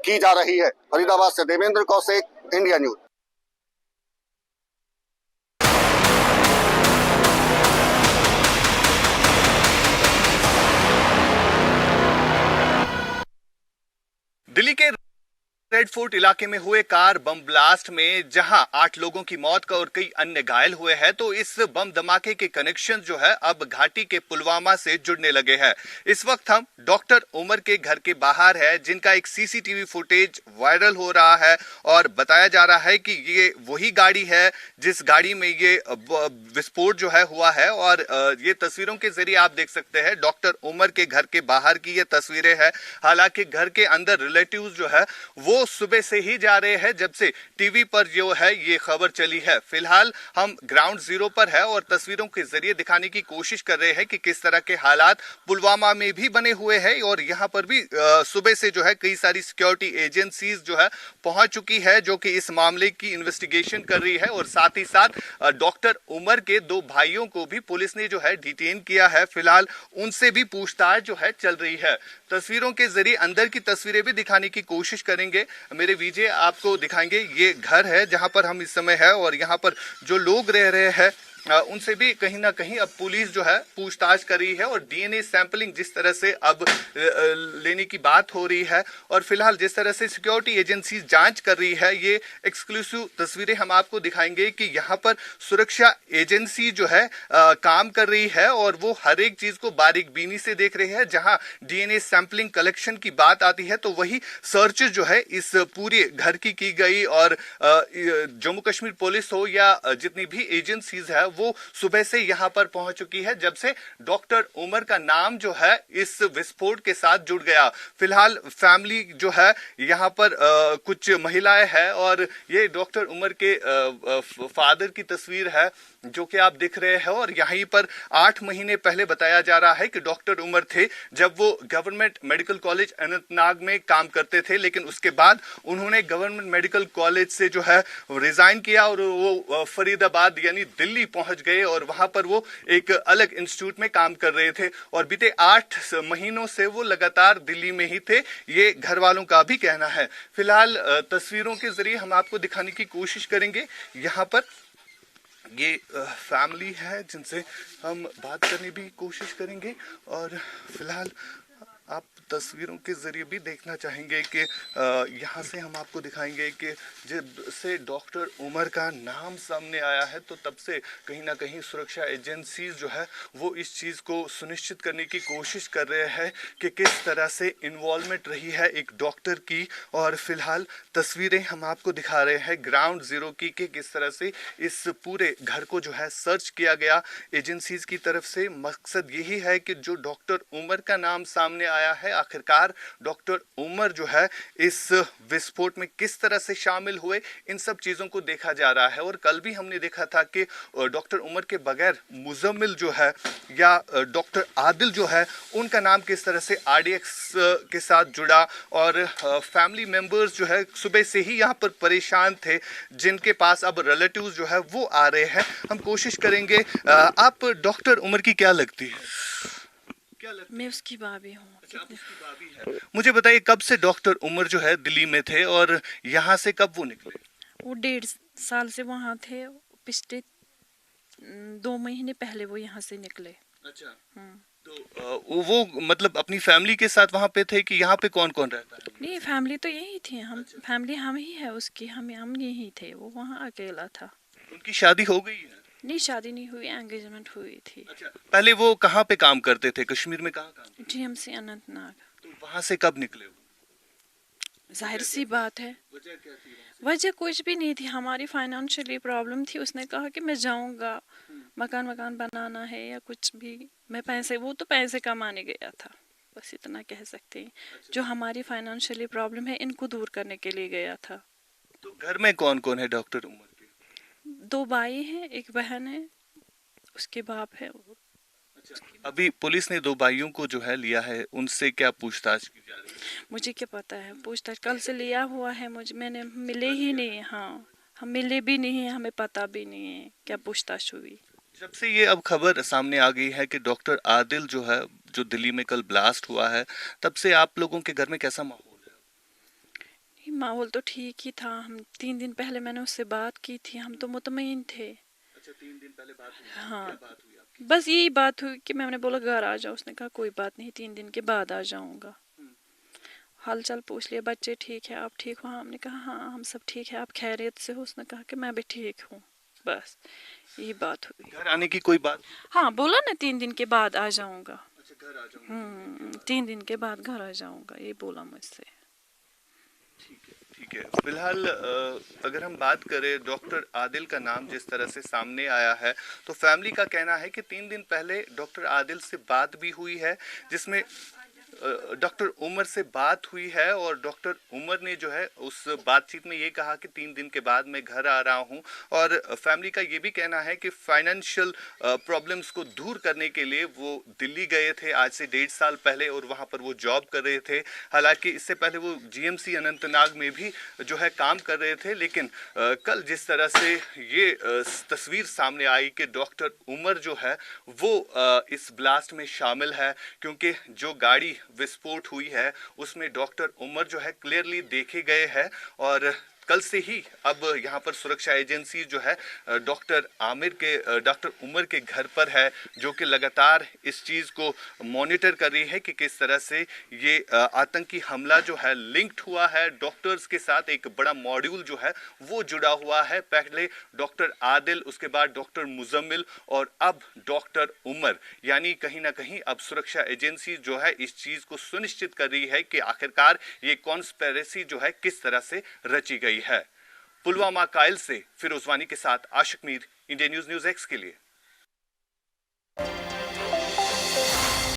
की जा रही है। फरीदाबाद से देवेंद्र कौशिक, इंडिया न्यूज। दिल्ली के रेड फोर्ट इलाके में हुए कार बम ब्लास्ट में जहां 8 लोगों की मौत और कई अन्य घायल हुए हैं, तो इस बम धमाके के कनेक्शन जो है अब घाटी के पुलवामा से जुड़ने लगे हैं। इस वक्त हम डॉक्टर उमर के घर के बाहर है, जिनका एक सीसीटीवी फुटेज वायरल हो रहा है और बताया जा रहा है कि ये वही गाड़ी है जिस गाड़ी में ये विस्फोट जो है हुआ है। और ये तस्वीरों के जरिए आप देख सकते हैं डॉक्टर उमर के घर के बाहर की ये तस्वीरें हैं। हालांकि घर के अंदर रिलेटिव्स जो है वो सुबह से ही जा रहे हैं, जब से टीवी पर जो है ये खबर चली है। फिलहाल हम ग्राउंड जीरो पर है और तस्वीरों के जरिए दिखाने की कोशिश कर रहे हैं कि किस तरह के हालात पुलवामा में भी बने हुए हैं। और यहाँ पर भी सुबह से जो है कई सारी सिक्योरिटी एजेंसीज जो है पहुंच चुकी है, जो कि इस मामले की इन्वेस्टिगेशन कर रही है। और साथ ही साथ डॉक्टर उमर के 2 भाइयों को भी पुलिस ने जो है डिटेन किया है। फिलहाल उनसे भी पूछताछ जो है चल रही है। तस्वीरों के जरिए अंदर की तस्वीरें भी दिखाने की कोशिश करेंगे। मेरे विजय आपको दिखाएंगे ये घर है जहां पर हम इस समय है और यहां पर जो लोग रह रहे हैं उनसे भी कहीं ना कहीं अब पुलिस जो है पूछताछ कर रही है। और डीएनए सैंपलिंग जिस तरह से अब लेने की बात हो रही है और फिलहाल जिस तरह से सिक्योरिटी एजेंसी जांच कर रही है, ये एक्सक्लूसिव तस्वीरें हम आपको दिखाएंगे कि यहाँ पर सुरक्षा एजेंसी जो है काम कर रही है और वो हर एक चीज को बारीक बीनी से देख रही है। जहां डीएनए सैंपलिंग कलेक्शन की बात आती है तो वही सर्च जो है इस पूरे घर की गई। और जम्मू कश्मीर पुलिस हो या जितनी भी एजेंसीज है वो सुबह से यहां पर पहुंच चुकी है, जब से डॉक्टर उमर का नाम जो है इस विस्फोट के साथ जुड़ गया। फिलहाल फैमिली जो है यहां पर कुछ महिलाएं हैं और ये डॉक्टर उमर के फादर की तस्वीर है जो कि आप दिख रहे हैं। और यहीं पर 8 महीने पहले बताया जा रहा है कि डॉक्टर उमर थे जब वो गवर्नमेंट मेडिकल कॉलेज अनंतनाग में काम करते थे, लेकिन उसके बाद उन्होंने गवर्नमेंट मेडिकल कॉलेज से जो है रिजाइन किया और वो फरीदाबाद यानी दिल्ली पहुंच गए और वहां पर वो एक अलग इंस्टीट्यूट में काम कर रहे थे। और बीते 8 महीनों से वो लगातार दिल्ली में ही थे, ये घर वालों का भी कहना है। फिलहाल तस्वीरों के जरिए हम आपको दिखाने की कोशिश करेंगे। यहाँ पर ये फैमिली है जिनसे हम बात करने भी कोशिश करेंगे। और फिलहाल आप तस्वीरों के जरिए भी देखना चाहेंगे कि यहाँ से हम आपको दिखाएंगे कि जब से डॉक्टर उमर का नाम सामने आया है तो तब से कहीं ना कहीं सुरक्षा एजेंसीज जो है वो इस चीज़ को सुनिश्चित करने की कोशिश कर रहे हैं कि किस तरह से इन्वॉल्वमेंट रही है एक डॉक्टर की। और फिलहाल तस्वीरें हम आपको दिखा रहे हैं ग्राउंड जीरो की कि किस तरह से इस पूरे घर को जो है सर्च किया गया एजेंसीज की तरफ से। मकसद यही है कि जो डॉक्टर उमर का नाम सामने आया है, आखिरकार डॉक्टर उमर जो है इस विस्फोट में किस तरह से शामिल हुए, इन सब चीजों को देखा जा रहा है। और कल भी हमने देखा था कि डॉक्टर उमर के बगैर मुजम्मिल जो है या डॉक्टर आदिल जो है उनका नाम किस तरह से आरडीएक्स के साथ जुड़ा। और फैमिली मेंबर्स जो है सुबह से ही यहाँ पर परेशान थे, जिनके पास अब रिलेटिव्स जो है वो आ रहे हैं। हम कोशिश करेंगे। आप डॉक्टर उमर की क्या लगती है? मैं उसकी भाभी हूँ। अच्छा, आप उसकी भाभी हैं। मुझे बताइए कब से डॉक्टर उमर जो है दिल्ली में थे और यहाँ से कब वो निकले? वो 1.5 साल से वहाँ थे। पिछले 2 महीने पहले वो यहाँ से निकले। अच्छा। तो वो मतलब अपनी फैमिली के साथ वहाँ पे थे कि यहाँ पे कौन कौन रहता है? नहीं, फैमिली तो यही थी। हम फैमिली हम ही है उसकी। हम यही थे। वो वहाँ अकेला था। उनकी शादी हो गई है? नहीं, शादी नहीं हुई, एंगेजमेंट हुई थी। अच्छा, पहले वो कहाँ पे काम करते थे? कश्मीर में कहाँ काम? जीएमसी अनंतनाग। तो वहाँ से कब निकले वो? जाहिर सी बात है, वजह क्या थी? वजह कुछ भी नहीं थी। हमारी फाइनेंशियली प्रॉब्लम थी। उसने कहा कि मैं जाऊंगा, मकान बनाना है या कुछ भी। मैं पैसे, वो तो पैसे कमाने गया था, बस इतना कह सकते हैं। जो हमारी फाइनेंशियली प्रॉब्लम है इनको दूर करने के लिए गया था। तो घर में कौन कौन है डॉक्टर उमर के? 2 भाई हैं, एक बहन है, उसके बाप है। अभी पुलिस ने 2 भाइयों को जो है लिया है, उनसे क्या पूछताछ की जा रही है? मुझे क्या पता है, पूछताछ कल से लिया हुआ है। मैंने मिले ही नहीं। हाँ, हम मिले भी नहीं है, हमें पता भी नहीं है क्या पूछताछ हुई। जब से ये अब खबर सामने आ गई है कि डॉक्टर आदिल जो है, जो दिल्ली में कल ब्लास्ट हुआ है, तब से आप लोगों के घर में कैसा माहौल है? माहौल तो ठीक ही था। हम 3 दिन पहले मैंने उससे बात की थी, हम तो मुतमईन थे। अच्छा, 3 दिन पहले बात हुई? हाँ, क्या बात हुई आपकी? बस यही बात हुई कि मैंने बोला घर आ जाओ, उसने कहा कोई बात नहीं 3 दिन के बाद आ जाऊंगा। हाल चाल पूछ लिया, बच्चे ठीक है, आप ठीक हो? हाँ, हमने कहा हाँ हम सब ठीक है, आप खैरियत से हो? उसने कहा कि मैं भी ठीक हूँ। बस यही बात हुई। घर आने की कोई बात? हाँ, बोला ना 3 दिन के बाद आ जाऊंगा। अच्छा, घर आ जाऊंगा। 3 दिन के बाद घर आ जाऊंगा, ये बोला मुझसे। ठीक है। फिलहाल अगर हम बात करें, डॉक्टर आदिल का नाम जिस तरह से सामने आया है, तो फैमिली का कहना है कि 3 दिन पहले डॉक्टर आदिल से बात भी हुई है, जिसमें डॉक्टर उमर से बात हुई है, और डॉक्टर उमर ने जो है उस बातचीत में ये कहा कि 3 दिन के बाद मैं घर आ रहा हूं। और फैमिली का ये भी कहना है कि फाइनेंशियल प्रॉब्लम्स को दूर करने के लिए वो दिल्ली गए थे आज से 1.5 साल पहले, और वहां पर वो जॉब कर रहे थे। हालांकि इससे पहले वो जीएमसी अनंतनाग में भी जो है काम कर रहे थे, लेकिन कल जिस तरह से ये तस्वीर सामने आई कि डॉक्टर उमर जो है वो इस ब्लास्ट में शामिल है, क्योंकि जो गाड़ी विस्फोट हुई है उसमें डॉक्टर उमर जो है क्लियरली देखे गए हैं। और कल से ही अब यहाँ पर सुरक्षा एजेंसी जो है डॉक्टर उमर के घर पर है, जो कि लगातार इस चीज़ को मॉनिटर कर रही है कि किस तरह से ये आतंकी हमला जो है लिंक्ड हुआ है डॉक्टर्स के साथ। एक बड़ा मॉड्यूल जो है वो जुड़ा हुआ है, पहले डॉक्टर आदिल, उसके बाद डॉक्टर मुजम्मिल, और अब डॉक्टर उमर। यानी कहीं ना कहीं अब सुरक्षा एजेंसी जो है इस चीज़ को सुनिश्चित कर रही है कि आखिरकार ये कॉन्स्पिरेसी जो है किस तरह से रची गई है। पुलवामा कायल से फिरोज वानी के साथ आशिक मीर, इंडिया न्यूज़ एक्स के लिए।